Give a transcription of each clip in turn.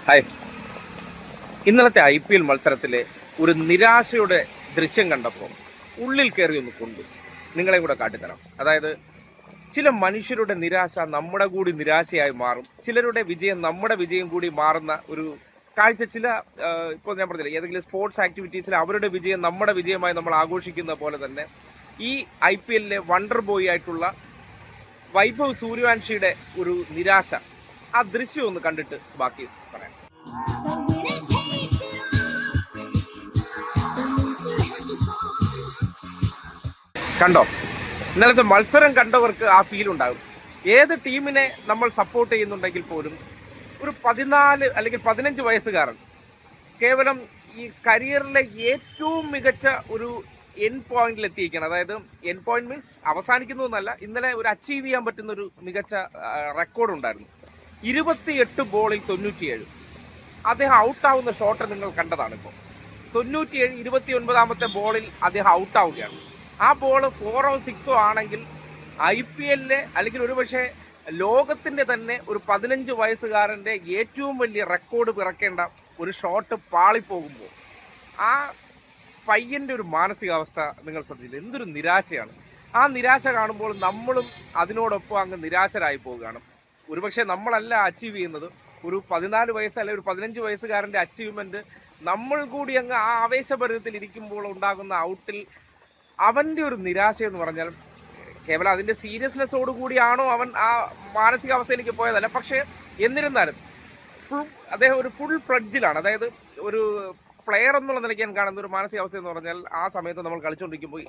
Hi. ഇന്നലത്തെ IPL മത്സരത്തിലെ ഒരു നിരാശയുടെ ദൃശ്യം കണ്ടപ്പോൾ ഉള്ളിൽ കയറി ഒന്ന് കൊണ്ടു നിങ്ങളെ കൂടെ കാട്ടിത്തരാം. അതായത് ചില മനുഷ്യരുടെ നിരാശ നമ്മുടെ കൂടി നിരാശയായി മാറും, ചിലരുടെ വിജയം നമ്മുടെ വിജയം കൂടി മാറുന്ന ഒരു കാഴ്ച. ഇപ്പോൾ ഞാൻ പറഞ്ഞില്ല, ഏതെങ്കിലും സ്പോർട്സ് ആക്ടിവിറ്റീസിൽ അവരുടെ വിജയം നമ്മുടെ വിജയമായി നമ്മൾ ആഘോഷിക്കുന്ന പോലെ തന്നെ ഈ IPL വണ്ടർ ബോയ് ആയിട്ടുള്ള വൈഭവ് സൂര്യവാൻഷിയുടെ ഒരു നിരാശ, ആ ദൃശ്യം ഒന്ന് കണ്ടിട്ട് ബാക്കി പറയാം. കണ്ടോ? ഇന്നലത്തെ മത്സരം കണ്ടവർക്ക് ആ ഫീൽ ഉണ്ടാകും. ഏത് ടീമിനെ നമ്മൾ സപ്പോർട്ട് ചെയ്യുന്നുണ്ടെങ്കിൽ പോലും ഒരു 14 അല്ലെങ്കിൽ 15 വയസ്സുകാരൻ കേവലം ഈ കരിയറിലെ ഏറ്റവും മികച്ച ഒരു എൻ പോയിന്റിൽ എത്തിയിരിക്കണം. അതായത് എൻ പോയിന്റ് മീൻസ് അവസാനിക്കുന്നു എന്നല്ല, ഇന്നലെ ഒരു അച്ചീവ് ചെയ്യാൻ പറ്റുന്ന ഒരു മികച്ച റെക്കോർഡ് ഉണ്ടായിരുന്നു. 28 ബോളിൽ 97. അദ്ദേഹം ഔട്ടാവുന്ന ഷോട്ട് നിങ്ങൾ കണ്ടതാണ്. ഇപ്പോൾ 97, 29ാമത്തെ ബോളിൽ അദ്ദേഹം ഔട്ടാവുകയാണ്. ആ ബോൾ 4ഓ 6ഓ ആണെങ്കിൽ IPL അല്ലെങ്കിൽ ഒരുപക്ഷെ ലോകത്തിൻ്റെ തന്നെ ഒരു 15 വയസ്സുകാരൻ്റെ ഏറ്റവും വലിയ റെക്കോർഡ് പിറക്കേണ്ട ഒരു ഷോട്ട് പാളിപ്പോകുമ്പോൾ ആ പയ്യൻ്റെ ഒരു മാനസികാവസ്ഥ നിങ്ങൾ ശ്രദ്ധിച്ചില്ല. എന്തൊരു നിരാശയാണ്. ആ നിരാശ കാണുമ്പോൾ നമ്മളും അതിനോടൊപ്പം അങ്ങ് നിരാശരായി പോവുകയാണ്. ഒരുപക്ഷെ നമ്മളല്ല അച്ചീവ് ചെയ്യുന്നത്, ഒരു 14 വയസ്സ് അല്ലെങ്കിൽ ഒരു 15 വയസ്സുകാരൻ്റെ അച്ചീവ്മെൻറ്റ് നമ്മൾ കൂടി അങ്ങ് ആ ആവേശഭരിതത്തിൽ ഇരിക്കുമ്പോൾ ഉണ്ടാകുന്ന ഔട്ടിൽ അവൻ്റെ ഒരു നിരാശ എന്ന് പറഞ്ഞാൽ കേവലം അതിൻ്റെ സീരിയസ്നെസ്സോടു കൂടിയാണോ അവൻ ആ മാനസികാവസ്ഥയിലേക്ക് പോയതല്ല. പക്ഷേ എന്നിരുന്നാലും അദ്ദേഹം ഒരു ഫുൾ ഫ്ലഡ്ജിലാണ്. അതായത് ഒരു പ്ലെയർ എന്നുള്ള നിലയ്ക്ക് ഞാൻ കാണുന്ന ഒരു മാനസികാവസ്ഥ എന്ന് പറഞ്ഞാൽ ആ സമയത്ത് നമ്മൾ കളിച്ചുകൊണ്ടിരിക്കുമ്പോൾ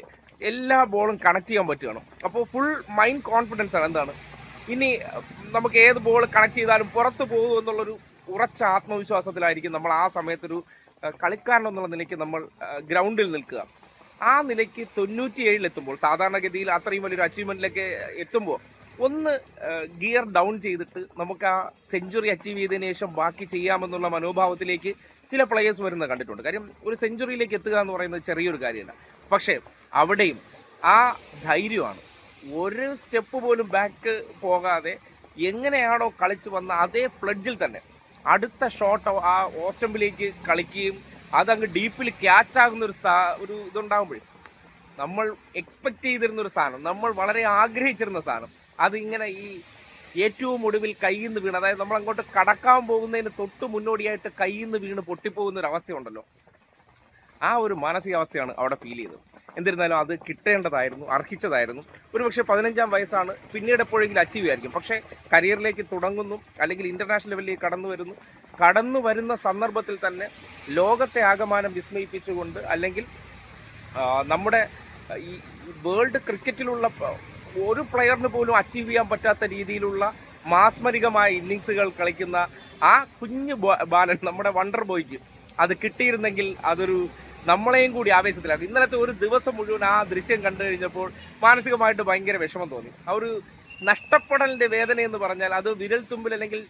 എല്ലാ ബോളും കണക്ട് ചെയ്യാൻ പറ്റുകയാണ്. അപ്പോൾ ഫുൾ മൈൻഡ് കോൺഫിഡൻസ് ആണ്. എന്താണ്, ഇനി നമുക്ക് ഏത് ബോൾ കണക്ട് ചെയ്താലും പുറത്ത് പോകും എന്നുള്ളൊരു ഉറച്ച ആത്മവിശ്വാസത്തിലായിരിക്കും നമ്മൾ ആ സമയത്തൊരു കളിക്കാരൻ എന്നുള്ള നിലയ്ക്ക് നമ്മൾ ഗ്രൗണ്ടിൽ നിൽക്കുക. ആ നിലയ്ക്ക് 97 എത്തുമ്പോൾ, സാധാരണഗതിയിൽ അത്രയും വലിയൊരു അച്ചീവ്മെൻറ്റിലേക്ക് എത്തുമ്പോൾ ഒന്ന് ഗിയർ ഡൗൺ ചെയ്തിട്ട് നമുക്ക് ആ സെഞ്ചുറി അച്ചീവ് ചെയ്തതിന് ശേഷം ബാക്കി ചെയ്യാമെന്നുള്ള മനോഭാവത്തിലേക്ക് ചില പ്ലെയേഴ്സ് വരുന്നത് കണ്ടിട്ടുണ്ട്. കാര്യം ഒരു സെഞ്ചുറിയിലേക്ക് എത്തുക എന്ന് പറയുന്നത് ചെറിയൊരു കാര്യമല്ല. പക്ഷേ അവിടെയും ആ ധൈര്യമാണ്. ഒരു സ്റ്റെപ്പ് പോലും ബാക്ക് പോകാതെ എങ്ങനെയാണോ കളിച്ച് വന്ന അതേ ഫ്ലഡ്ജിൽ തന്നെ അടുത്ത ഷോട്ട് ആ ഓസ്റ്റമ്പിലേക്ക് കളിക്കുകയും അതങ്ങ് ഡീപ്പിൽ ക്യാച്ച് ആകുന്ന ഒരു ഇതുണ്ടാകുമ്പോഴേ നമ്മൾ എക്സ്പെക്റ്റ് ചെയ്തിരുന്ന ഒരു സാധനം, നമ്മൾ വളരെ ആഗ്രഹിച്ചിരുന്ന സാധനം, അതിങ്ങനെ ഈ ഏറ്റവും ഒടുവിൽ കയ്യിൽ നിന്ന് വീണ്, അതായത് നമ്മൾ അങ്ങോട്ട് കടക്കാൻ പോകുന്നതിന് തൊട്ട് മുന്നോടിയായിട്ട് കയ്യിൽ നിന്ന് വീണ് പൊട്ടിപ്പോകുന്ന ഒരു അവസ്ഥയുണ്ടല്ലോ, ആ ഒരു മാനസികാവസ്ഥയാണ് അവിടെ ഫീൽ ചെയ്തത്. എന്നിരുന്നാലും അത് കിട്ടേണ്ടതായിരുന്നു, അർഹിച്ചതായിരുന്നു. ഒരുപക്ഷെ 15ാം വയസ്സാണ്, പിന്നീട് എപ്പോഴെങ്കിലും അച്ചീവ് ചെയ്യായിരിക്കും. പക്ഷേ കരിയറിലേക്ക് തുടങ്ങുന്നു അല്ലെങ്കിൽ ഇൻ്റർനാഷണൽ ലെവലിലേക്ക് കടന്നു വരുന്ന സന്ദർഭത്തിൽ തന്നെ ലോകത്തെ ആകമാനം വിസ്മയിപ്പിച്ചുകൊണ്ട്, അല്ലെങ്കിൽ നമ്മുടെ ഈ വേൾഡ് ക്രിക്കറ്റിലുള്ള ഒരു പ്ലെയറിന് പോലും അച്ചീവ് ചെയ്യാൻ പറ്റാത്ത രീതിയിലുള്ള മാസ്മരികമായ ഇന്നിങ്സുകൾ കളിക്കുന്ന ആ കുഞ്ഞു ബാലൻ, നമ്മുടെ വണ്ടർ ബോയ്ക്ക് അത് കിട്ടിയിരുന്നെങ്കിൽ അതൊരു നമ്മളെയും കൂടി ആവേശത്തിലാണ്. ഇന്നലത്തെ ഒരു ദിവസം മുഴുവൻ ആ ദൃശ്യം കണ്ടു കഴിഞ്ഞപ്പോൾ മാനസികമായിട്ട് ഭയങ്കര വിഷമം തോന്നി. ആ ഒരു നഷ്ടപ്പെടലിൻ്റെ വേദന എന്ന് പറഞ്ഞാൽ അത് വിരൽ തുമ്പിൽ അല്ലെങ്കിൽ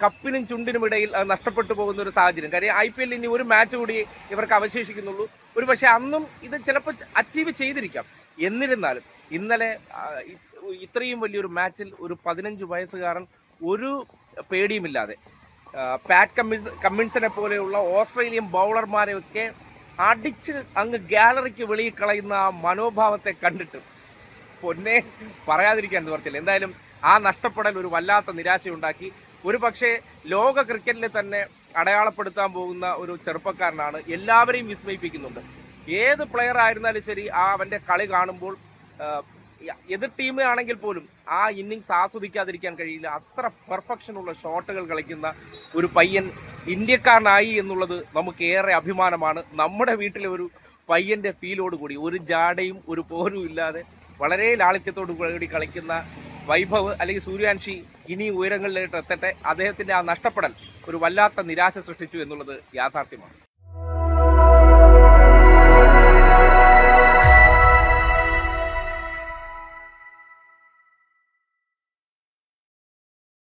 കപ്പിനും ചുണ്ടിനും ഇടയിൽ അത് നഷ്ടപ്പെട്ടു പോകുന്ന ഒരു സാഹചര്യം. കാര്യം IPL ഇനി ഒരു മാച്ച് കൂടി ഇവർക്ക് അവശേഷിക്കുന്നുള്ളൂ. ഒരു പക്ഷേ അന്നും ഇത് ചിലപ്പോൾ അച്ചീവ് ചെയ്തിരിക്കാം. എന്നിരുന്നാലും ഇന്നലെ ഇത്രയും വലിയൊരു മാച്ചിൽ ഒരു 15 വയസ്സുകാരൻ ഒരു പേടിയുമില്ലാതെ പാറ്റ് കമ്മിൻസിനെ പോലെയുള്ള ഓസ്ട്രേലിയൻ ബൗളർമാരെയൊക്കെ അടിച്ച് അങ്ങ് ഗാലറിക്ക് വെളിയിൽ കളയുന്ന ആ മനോഭാവത്തെ കണ്ടിട്ട് പൊന്നെ പറയാതിരിക്കാൻ നിവർത്തില്ല. എന്തായാലും ആ നഷ്ടപ്പെടൽ ഒരു വല്ലാത്ത നിരാശയുണ്ടാക്കി. ഒരു പക്ഷേ ലോക ക്രിക്കറ്റിൽ തന്നെ അടയാളപ്പെടുത്താൻ പോകുന്ന ഒരു ചെറുപ്പക്കാരനാണ്. എല്ലാവരെയും വിസ്മയിപ്പിക്കുന്നുണ്ട്. ഏത് പ്ലെയർ ആയിരുന്നാലും ശരി, അവൻ്റെ കളി കാണുമ്പോൾ എതിർ ടീമാണെങ്കിൽ പോലും ആ ഇന്നിങ്സ് ആസ്വദിക്കാതിരിക്കാൻ കഴിയില്ല. അത്ര പെർഫെക്ഷനുള്ള ഷോട്ടുകൾ കളിക്കുന്ന ഒരു പയ്യൻ ഇന്ത്യക്കാരനായി എന്നുള്ളത് നമുക്ക് ഏറെ അഭിമാനമാണ്. നമ്മുടെ വീട്ടിലെ ഒരു പയ്യൻ്റെ ഫീലോട് കൂടി, ഒരു ജാടയും ഒരു പോരും ഇല്ലാതെ വളരെ ലാളിത്യത്തോടു കൂടി കളിക്കുന്ന വൈഭവ് അല്ലെങ്കിൽ സൂര്യവാൻഷി ഇനി ഉയരങ്ങളിലേക്ക് എത്തട്ടെ. അദ്ദേഹത്തിൻ്റെ ആ നഷ്ടപ്പെടൽ ഒരു വല്ലാത്ത നിരാശ സൃഷ്ടിച്ചു എന്നുള്ളത് യാഥാർത്ഥ്യമാണ്.